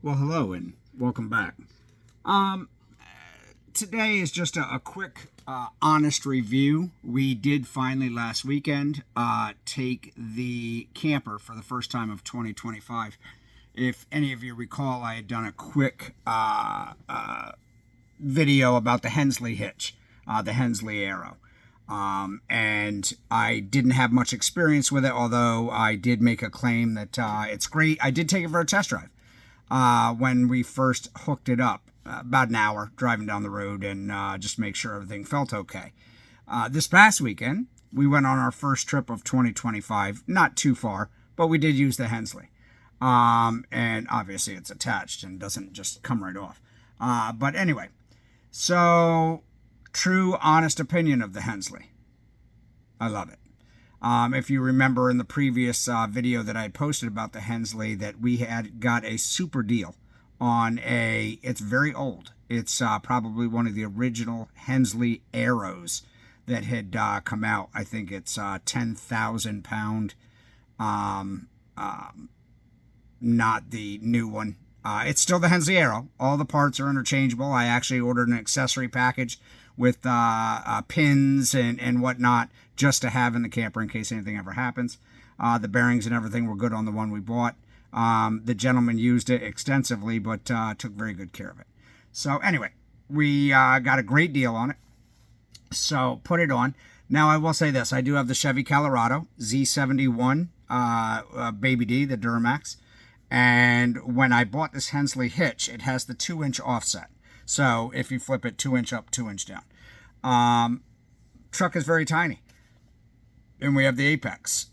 Well, hello and welcome back. Um, Today is just a quick, honest review. We did finally last weekend take the camper for the first time of 2025. If any of you recall, I had done a quick video about the Hensley Hitch, the Hensley Arrow. And I didn't have much experience with it, although I did make a claim that it's great. I did take it for a test drive when we first hooked it up, about an hour driving down the road and just make sure everything felt okay. This past weekend, we went on our first trip of 2025, not too far, but we did use the Hensley. And obviously it's attached and doesn't just come right off. But anyway, so true, honest opinion of the Hensley. I love it. If you remember in the previous video that I posted about the Hensley, that we had got a super deal on it's very old. It's probably one of the original Hensley Arrows that had come out. I think it's 10,000 pound, not the new one. It's still the Hensley Arrow. All the parts are interchangeable. I actually ordered an accessory package with pins and whatnot just to have in the camper in case anything ever happens. The bearings and everything were good on the one we bought. The gentleman used it extensively, but took very good care of it. So anyway, we got a great deal on it. So put it on. Now I will say this. I do have the Chevy Colorado Z71 Baby D, the Duramax. And when I bought this Hensley Hitch, it has the 2-inch offset. So if you flip it 2-inch up, 2-inch down. Truck is very tiny. And we have the Apex.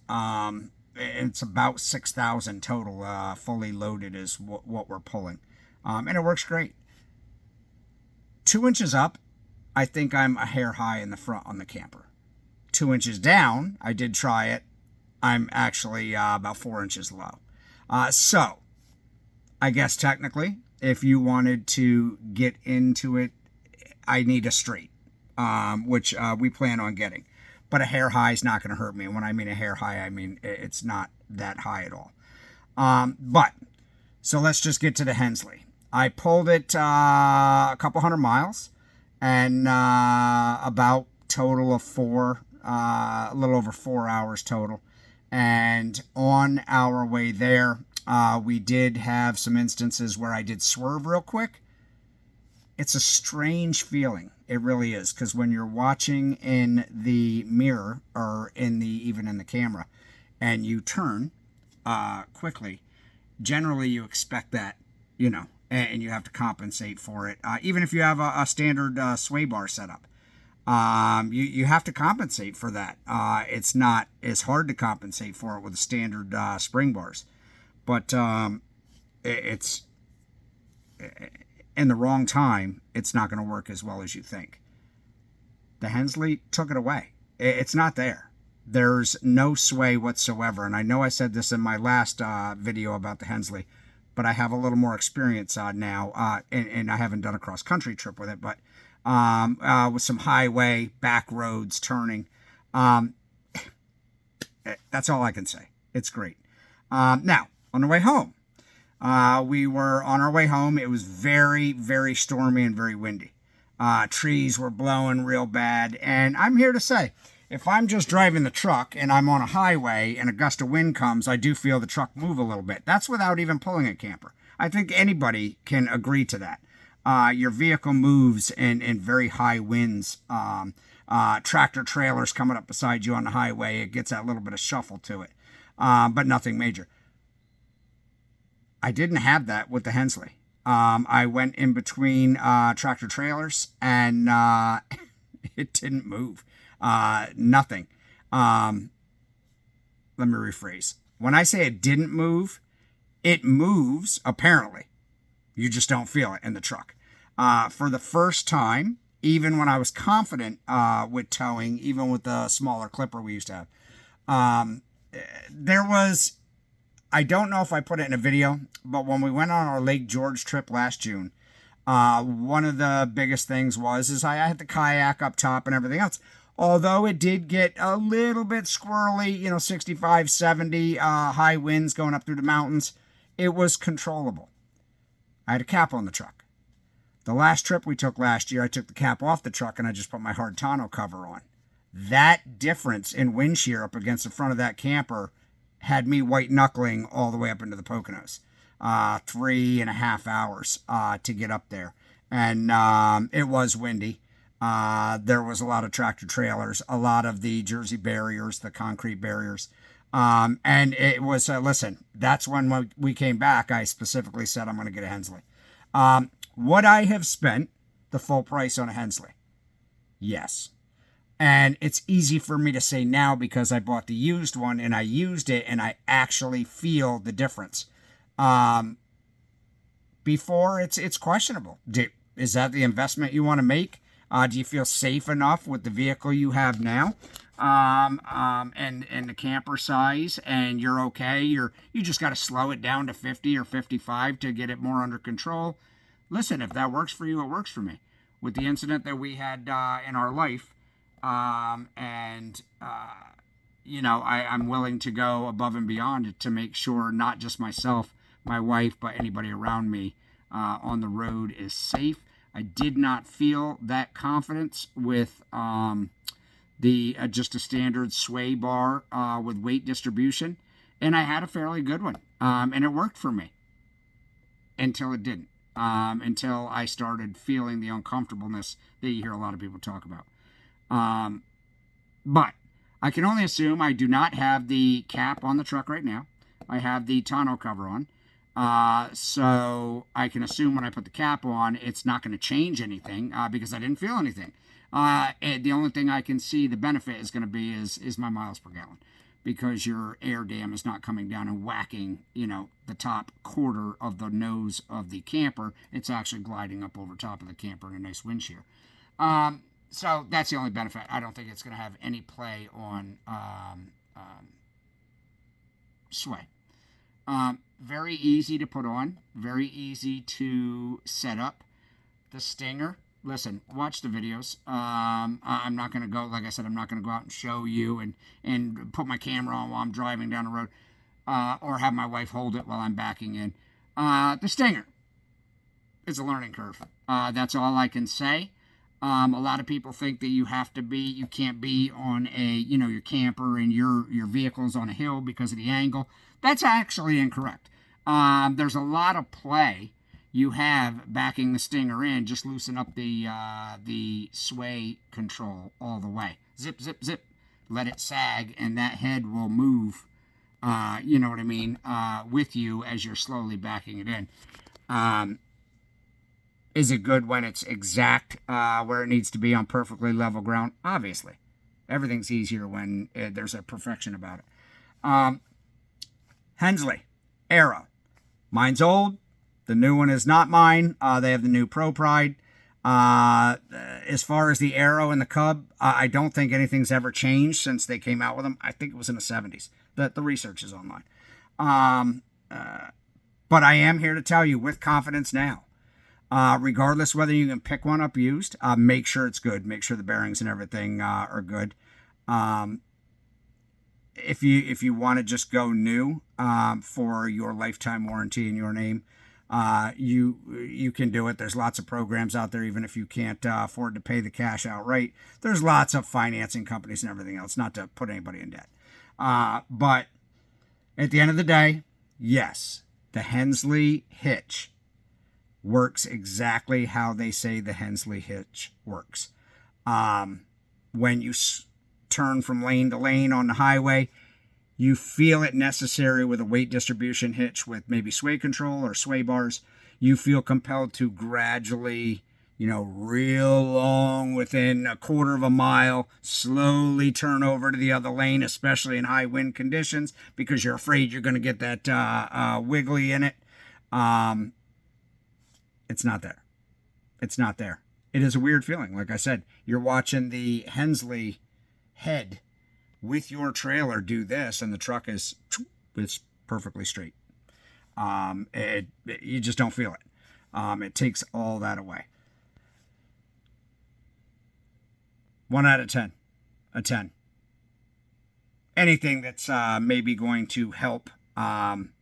It's about 6,000 total, fully loaded is what we're pulling. And it works great. 2 inches up, I think I'm a hair high in the front on the camper. 2 inches down, I did try it. I'm actually about 4 inches low. So, I guess technically, if you wanted to get into it, I need a straight, which we plan on getting. But a hair high is not going to hurt me. And when I mean a hair high, I mean it's not that high at all. So let's just get to the Hensley. I pulled it a couple hundred miles and about total of a little over 4 hours total. And on our way there, we did have some instances where I did swerve real quick. It's a strange feeling. It really is, because when you're watching in the mirror or even in the camera, and you turn quickly, generally you expect that, and you have to compensate for it. Even if you have a standard sway bar setup, you have to compensate for that. It's not as hard to compensate for it with the standard spring bars, but it's in the wrong time, it's not going to work as well as you think. The Hensley took it away. It's not there. There's no sway whatsoever. And I know I said this in my last video about the Hensley, but I have a little more experience now, and I haven't done a cross-country trip with it, but with some highway, back roads, turning. That's all I can say. It's great. Now, on the way home, we were on our way home. It was very, very stormy and very windy. Trees were blowing real bad. And I'm here to say, if I'm just driving the truck and I'm on a highway and a gust of wind comes, I do feel the truck move a little bit. That's without even pulling a camper. I think anybody can agree to that. Your vehicle moves in very high winds. Tractor trailers coming up beside you on the highway, it gets that little bit of shuffle to it. But nothing major. I didn't have that with the Hensley. I went in between tractor trailers and it didn't move. Nothing. Let me rephrase. When I say it didn't move, it moves, apparently. You just don't feel it in the truck. For the first time, even when I was confident with towing, even with the smaller clipper we used to have, there was... I don't know if I put it in a video, but when we went on our Lake George trip last June, one of the biggest things is I had the kayak up top and everything else. Although it did get a little bit squirrely, 65, 70, high winds going up through the mountains, it was controllable. I had a cap on the truck. The last trip we took last year, I took the cap off the truck and I just put my hard tonneau cover on. That difference in wind shear up against the front of that camper had me white knuckling all the way up into the Poconos. 3.5 hours to get up there. And it was windy. There was a lot of tractor trailers, a lot of the Jersey barriers, the concrete barriers. And it was, listen, that's when we came back, I specifically said I'm going to get a Hensley. Would I have spent the full price on a Hensley? Yes. And it's easy for me to say now because I bought the used one and I used it and I actually feel the difference. Before, it's questionable. Is that the investment you want to make? Do you feel safe enough with the vehicle you have now? And the camper size, and you're okay. You just got to slow it down to 50 or 55 to get it more under control. Listen, if that works for you, it works for me. With the incident that we had in our life, I'm willing to go above and beyond to make sure not just myself, my wife, but anybody around me on the road is safe. I did not feel that confidence with just a standard sway bar with weight distribution, and I had a fairly good one, and it worked for me until it didn't. Until I started feeling the uncomfortableness that you hear a lot of people talk about. But I can only assume I do not have the cap on the truck right now. I have the tonneau cover on. So I can assume when I put the cap on, it's not going to change anything because I didn't feel anything. And the only thing I can see the benefit is going to be is my miles per gallon, because your air dam is not coming down and whacking, the top quarter of the nose of the camper. It's actually gliding up over top of the camper in a nice wind shear. So that's the only benefit. I don't think it's going to have any play on sway. Very easy to put on, very easy to set up. The Stinger, listen, watch the videos. I'm not going to go, like I said, I'm not going to go out and show you and put my camera on while I'm driving down the road or have my wife hold it while I'm backing in. The Stinger is a learning curve. That's all I can say. A lot of people think that you can't be on your camper and your vehicle's on a hill because of the angle. That's actually incorrect. There's a lot of play you have backing the Stinger in. Just loosen up the sway control all the way. Zip, zip, zip. Let it sag, and that head will move, you know what I mean, with you as you're slowly backing it in. Is it good when it's exact where it needs to be on perfectly level ground? Obviously. Everything's easier when there's a perfection about it. Hensley Arrow. Mine's old. The new one is not mine. They have the new Pro Pride. As far as the Arrow and the Cub, I don't think anything's ever changed since they came out with them. I think it was in the 70s. The research is online. But I am here to tell you with confidence now, regardless whether you can pick one up used, make sure it's good. Make sure the bearings and everything are good. If you want to just go new for your lifetime warranty in your name, you can do it. There's lots of programs out there, even if you can't afford to pay the cash outright. There's lots of financing companies and everything else, not to put anybody in debt. But at the end of the day, yes, the Hensley Hitch works exactly how they say the Hensley Hitch works. When you turn from lane to lane on the highway, you feel it necessary with a weight distribution hitch with maybe sway control or sway bars. You feel compelled to gradually, real long within a quarter of a mile, slowly turn over to the other lane, especially in high wind conditions, because you're afraid you're going to get that wiggly in it. It's not there. It's not there. It is a weird feeling. Like I said, you're watching the Hensley head with your trailer do this, and the truck it's perfectly straight. You just don't feel it. It takes all that away. 1 out of 10. A 10. Anything that's maybe going to help in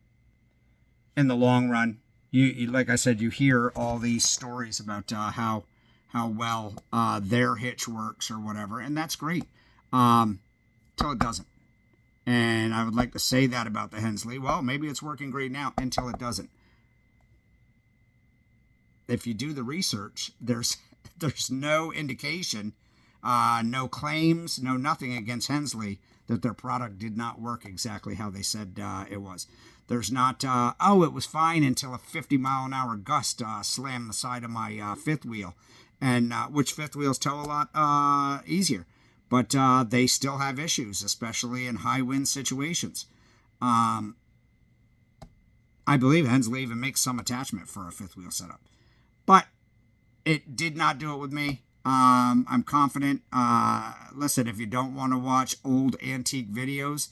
the long run, like I said, you hear all these stories about how well their hitch works or whatever, and that's great. Till it doesn't. And I would like to say that about the Hensley. Well, maybe it's working great now until it doesn't. If you do the research, there's no indication, no claims, no nothing against Hensley that their product did not work exactly how they said it was. There's not, it was fine until a 50-mile-an-hour gust slammed the side of my fifth wheel, and which fifth wheels tow a lot easier. But they still have issues, especially in high wind situations. I believe Hensley even makes some attachment for a fifth wheel setup. But it did not do it with me. I'm confident. Listen, if you don't want to watch old antique videos,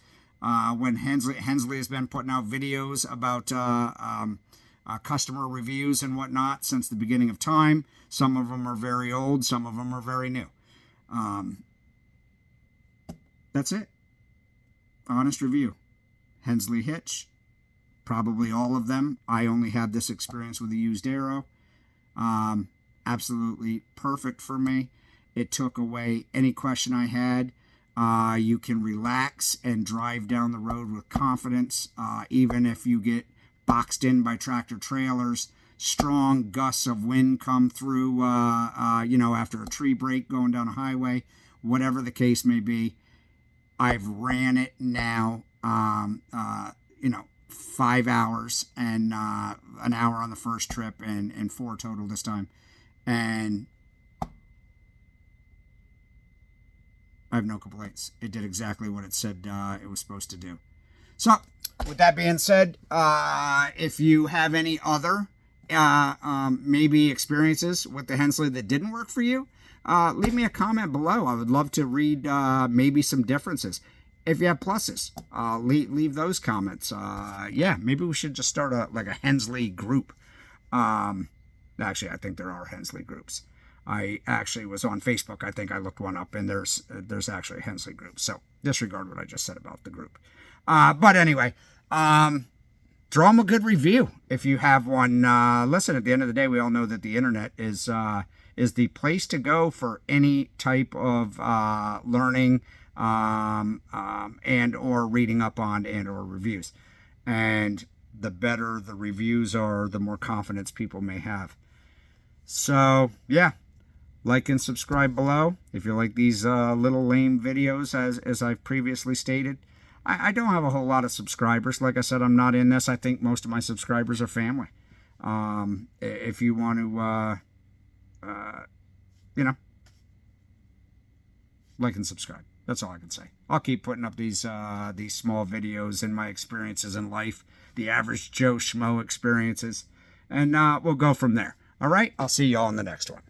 when Hensley has been putting out videos about customer reviews and whatnot since the beginning of time. Some of them are very old. Some of them are very new. That's it. Honest review. Hensley Hitch. Probably all of them. I only had this experience with a used Arrow. Absolutely perfect for me. It took away any question I had. You can relax and drive down the road with confidence, even if you get boxed in by tractor trailers. Strong gusts of wind come through, after a tree break going down a highway. Whatever the case may be. I've ran it now, 5 hours and an hour on the first trip and 4 total this time. And I have no complaints. It did exactly what it said it was supposed to do. So, with that being said, if you have any other maybe experiences with the Hensley that didn't work for you, leave me a comment below. I would love to read maybe some differences. If you have pluses, leave those comments. Maybe we should just start a Hensley group. Actually, I think there are Hensley groups. I actually was on Facebook. I think I looked one up, and there's actually a Hensley group. So disregard what I just said about the group. But anyway, draw them a good review if you have one. Listen, at the end of the day, we all know that the internet is the place to go for any type of learning and or reading up on and or reviews. And the better the reviews are, the more confidence people may have. So, yeah, like and subscribe below if you like these little lame videos, as I've previously stated. I don't have a whole lot of subscribers. Like I said, I'm not in this. I think most of my subscribers are family. If you want to, like and subscribe. That's all I can say. I'll keep putting up these small videos and my experiences in life, the average Joe Schmo experiences, and we'll go from there. All right, I'll see you all in the next one.